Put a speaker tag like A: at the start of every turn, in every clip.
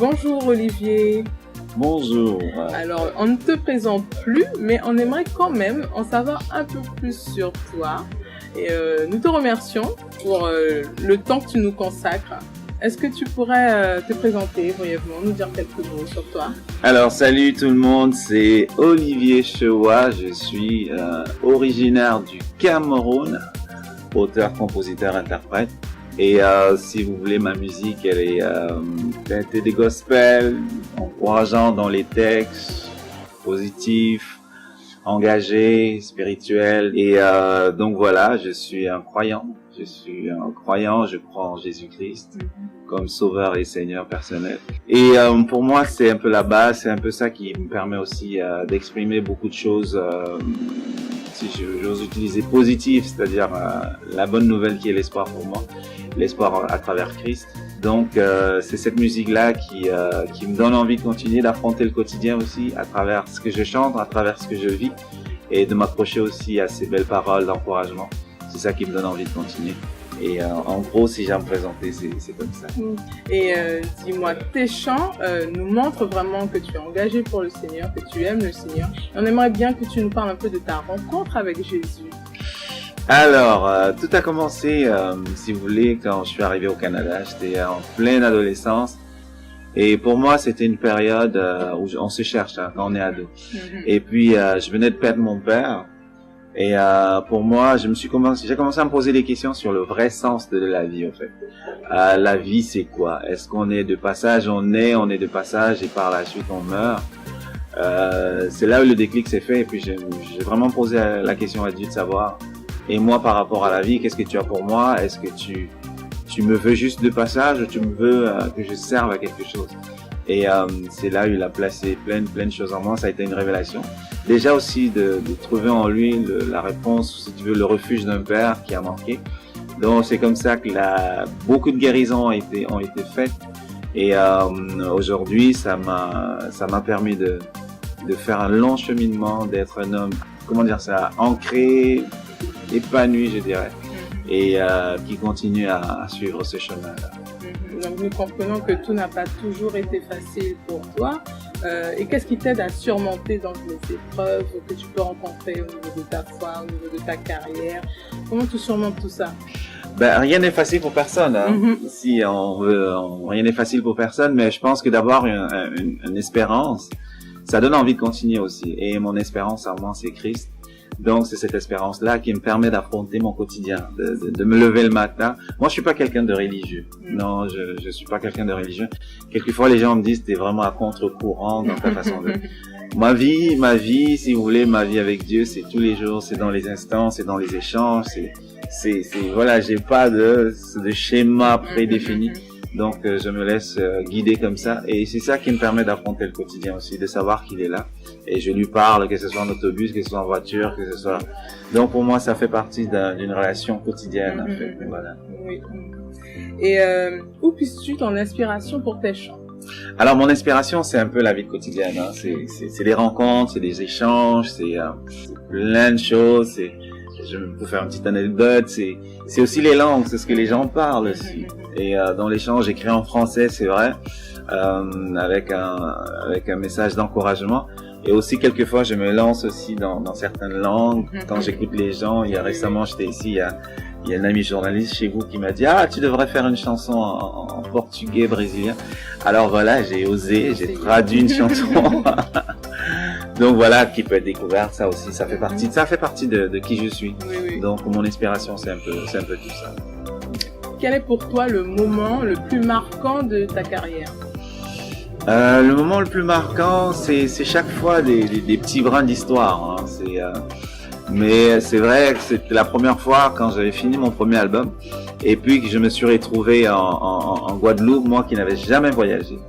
A: Bonjour Olivier.
B: Bonjour.
A: Alors, on ne te présente plus, mais on aimerait quand même en savoir un peu plus sur toi. Et nous te remercions pour le temps que tu nous consacres. Est-ce que tu pourrais te présenter brièvement, nous dire quelques mots sur toi?
B: Alors, salut tout le monde, c'est Olivier Chewa. Je suis originaire du Cameroun, auteur, compositeur, interprète. Et si vous voulez, ma musique, elle est teintée des gospels, encourageant dans les textes, positifs, engagés, spirituels. Et donc voilà, je suis un croyant. Je crois en Jésus-Christ comme sauveur et seigneur personnel. Et pour moi, c'est un peu la base, c'est un peu ça qui me permet aussi d'exprimer beaucoup de choses, si j'ose utiliser positif, c'est-à-dire la bonne nouvelle qui est l'espoir pour moi, l'espoir à travers Christ. Donc c'est cette musique-là qui me donne envie de continuer d'affronter le quotidien aussi à travers ce que je chante, à travers ce que je vis, et de m'accrocher aussi à ces belles paroles d'encouragement. C'est ça qui me donne envie de continuer. Et en gros, si j'ai à me présenter, c'est comme ça.
A: Et dis-moi, tes chants nous montrent vraiment que tu es engagé pour le Seigneur, que tu aimes le Seigneur. Et on aimerait bien que tu nous parles un peu de ta rencontre avec Jésus.
B: Alors, tout a commencé, si vous voulez, quand je suis arrivé au Canada. J'étais en pleine adolescence. Et pour moi, c'était une période où on se cherche quand on est ado. Et puis, je venais de perdre mon père. Et pour moi, j'ai commencé à me poser des questions sur le vrai sens de la vie, en fait. La vie, c'est quoi? Est-ce qu'on est de passage? On est de passage et par la suite on meurt. C'est là où le déclic s'est fait. Et puis j'ai vraiment posé la question à Dieu de savoir. Et moi, par rapport à la vie, qu'est-ce que tu as pour moi? Est-ce que tu me veux juste de passage ou tu me veux que je serve à quelque chose? Et c'est là où il a placé plein de choses en moi. Ça a été une révélation. Déjà aussi de trouver en lui la réponse, si tu veux, le refuge d'un père qui a manqué. Donc c'est comme ça que beaucoup de guérisons ont été faites. Et aujourd'hui, ça m'a permis de faire un long cheminement, d'être un homme, comment dire ça, ancré, épanoui, je dirais, et qui continue à suivre ce chemin-là.
A: Donc nous comprenons que tout n'a pas toujours été facile pour toi. Et qu'est-ce qui t'aide à surmonter donc les épreuves que tu peux rencontrer au niveau de ta foi, au niveau de ta carrière? Comment tu surmontes tout ça?
B: Ben, rien n'est facile pour personne. Si on veut, rien n'est facile pour personne, mais je pense que d'avoir une espérance, ça donne envie de continuer aussi. Et mon espérance en moi, c'est Christ. Donc c'est cette espérance-là qui me permet d'affronter mon quotidien, de me lever le matin. Moi, je suis pas quelqu'un de religieux. Non, je suis pas quelqu'un de religieux. Quelquefois, les gens me disent t'es vraiment à contre-courant dans ta façon de. Ma vie, si vous voulez, ma vie avec Dieu, c'est tous les jours, c'est dans les instants, c'est dans les échanges, voilà, j'ai pas de schéma prédéfini. Donc je me laisse guider comme ça, et c'est ça qui me permet d'affronter le quotidien aussi, de savoir qu'il est là, et je lui parle, que ce soit en autobus, que ce soit en voiture, que ce soit. Donc pour moi, ça fait partie d'une relation quotidienne, en fait. Voilà.
A: Oui. Et où puisses-tu ton inspiration pour tes chants?
B: Alors mon inspiration, c'est un peu la vie quotidienne. C'est des rencontres, c'est des échanges, c'est plein de choses. Je peux faire une petite anecdote. C'est aussi les langues, c'est ce que les gens parlent aussi. Et dans l'échange, j'écris en français, c'est vrai, avec un message d'encouragement. Et aussi quelquefois, je me lance aussi dans certaines langues. Quand j'écoute les gens, récemment, j'étais ici, il y a un ami journaliste chez vous qui m'a dit tu devrais faire une chanson en portugais brésilien. Alors voilà, j'ai osé, j'ai traduit une chanson. Donc voilà, qui peut être découverte, ça aussi, ça fait partie de qui je suis.
A: Oui.
B: Donc mon inspiration, c'est un peu tout ça.
A: Quel est pour toi le moment le plus marquant de ta carrière?
B: Le moment le plus marquant, c'est chaque fois des petits brins d'histoire. Mais c'est vrai que c'était la première fois quand j'avais fini mon premier album, et puis que je me suis retrouvé en Guadeloupe, moi qui n'avais jamais voyagé.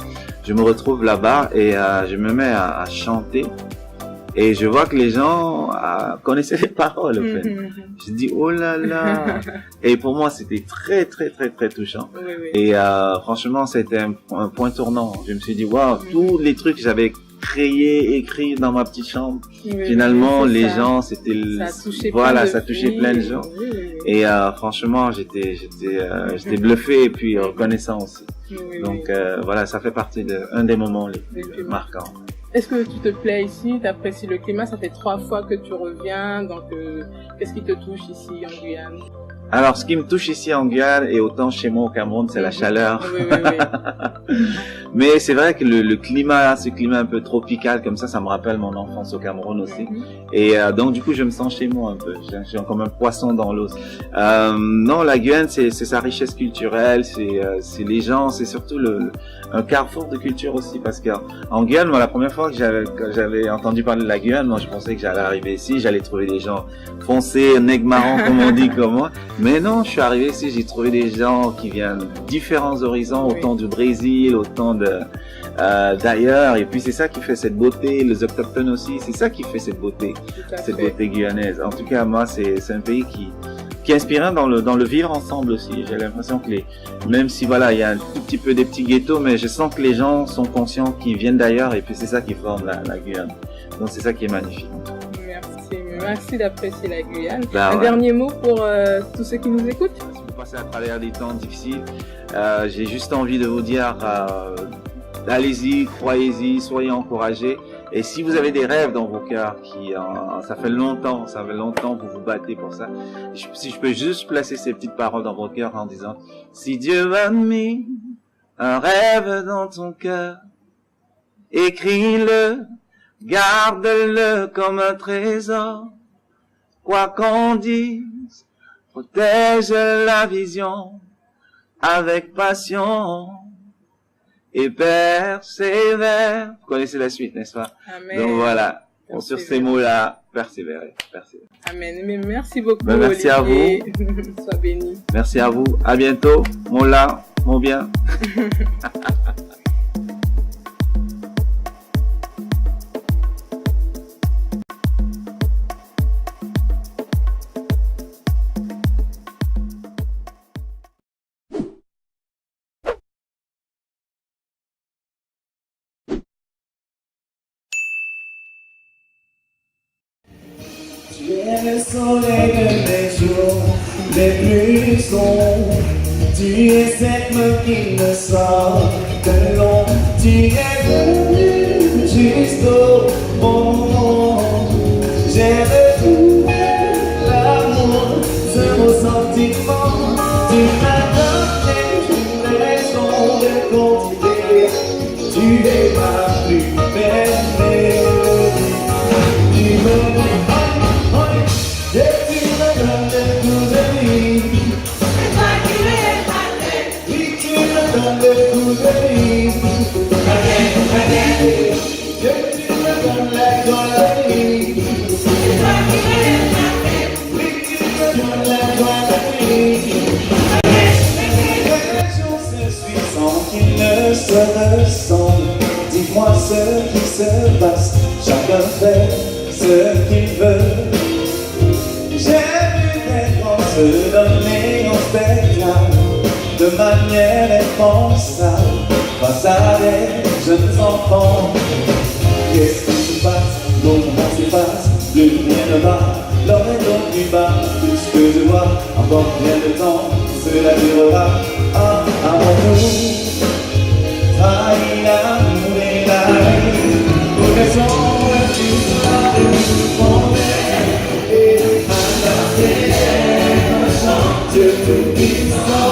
B: Je me retrouve là-bas et je me mets à chanter. Et je vois que les gens connaissaient les paroles, en fait. Je dis, oh là là. Et pour moi, c'était très, très, très, très touchant.
A: Oui.
B: Et franchement, c'était un point tournant. Je me suis dit, waouh, tous les trucs que j'avais crié, écrit dans ma petite chambre.
A: Oui,
B: Finalement,
A: oui,
B: les
A: ça.
B: gens, c'était,
A: Ça a touché
B: voilà,
A: plein de
B: ça touchait
A: filles.
B: plein de gens.
A: Oui, oui, oui.
B: Et franchement, j'étais bluffé et puis reconnaissant aussi.
A: Oui, oui,
B: Donc
A: oui.
B: voilà, ça fait partie un des moments les
A: Les
B: plus
A: plus
B: marquants.
A: Est-ce que tu te plais ici? T'apprécies le climat? Ça fait 3 fois que tu reviens, donc qu'est-ce qui te touche ici en Guyane?
B: Alors, ce qui me touche ici en Guyane et autant chez moi au Cameroun, c'est la chaleur.
A: Oui, oui, oui.
B: Mais c'est vrai que le climat, ce climat un peu tropical comme ça me rappelle mon enfance au Cameroun aussi. Et donc du coup, je me sens chez moi un peu. J'ai comme un poisson dans l'eau. Non, la Guyane, c'est sa richesse culturelle, c'est les gens, c'est surtout un carrefour de culture aussi. Parce qu'en Guyane, moi, la première fois que j'avais entendu parler de la Guyane, moi, je pensais que j'allais arriver ici, j'allais trouver des gens foncés, nègres marrons, comme on dit, comme moi. Mais non, je suis arrivé ici, j'ai trouvé des gens qui viennent de différents horizons, autant du Brésil, autant d'ailleurs. Et puis c'est ça qui fait cette beauté, les autochtones aussi, c'est ça qui fait cette beauté guyanaise. En tout cas, moi, c'est un pays qui est inspirant dans le vivre ensemble aussi. J'ai l'impression que même si voilà, il y a un tout petit peu des petits ghettos, mais je sens que les gens sont conscients qu'ils viennent d'ailleurs et puis c'est ça qui forme la Guyane. Donc c'est ça qui est magnifique.
A: Merci d'apprécier la Guyane.
B: Un
A: dernier mot pour tous ceux qui nous écoutent?
B: Si vous passez à travers des temps difficiles, j'ai juste envie de vous dire, allez-y, croyez-y, soyez encouragés. Et si vous avez des rêves dans vos cœurs ça fait longtemps que vous vous battez pour ça. Si je peux juste placer ces petites paroles dans vos cœurs en disant, si Dieu a mis un rêve dans ton cœur, écris-le, garde-le comme un trésor. Quoi qu'on dise, protège la vision avec passion et persévère. Vous connaissez la suite, n'est-ce pas?
A: Amen.
B: Donc voilà, sur ces mots-là, persévérer.
A: Amen. Mais merci beaucoup,
B: merci
A: Olivier.
B: à vous.
A: Sois béni.
B: Merci à vous. À bientôt. Mon là, mon bien.
C: Tu es le soleil de mes jours les plus sombres. Tu es cette main qui me sort de l'ombre. Tu es venu juste au moment. J'ai retrouvé l'amour, ce beau sentiment. Tu m'as donné une raison de continuer. Tu es ma plus belle mélodie. Tu me dis et tu me donnes le coup de vie. Oui, tu me donnes le coup de vie. Et tu me donnes la joie de vie. Oui, tu me donnes la joie de vie. Les jours se suivent sans qu'ils ne se ressemblent. Dis-moi ce qui se passe. Chacun fait ce qu'il veut. J'ai vu des grands se donner en spectacle de manière impensable face à des jeunes enfants. Qu'est-ce qui se passe? Comment s'efface? Plus rien ne va, l'or est donc plus bas. Tout ce que je vois, encore bien de temps, cela durera. Ah, avant nous, trahit l'amour et la haine. Nous laissons le histoire de nous fonder. Je te dis ça.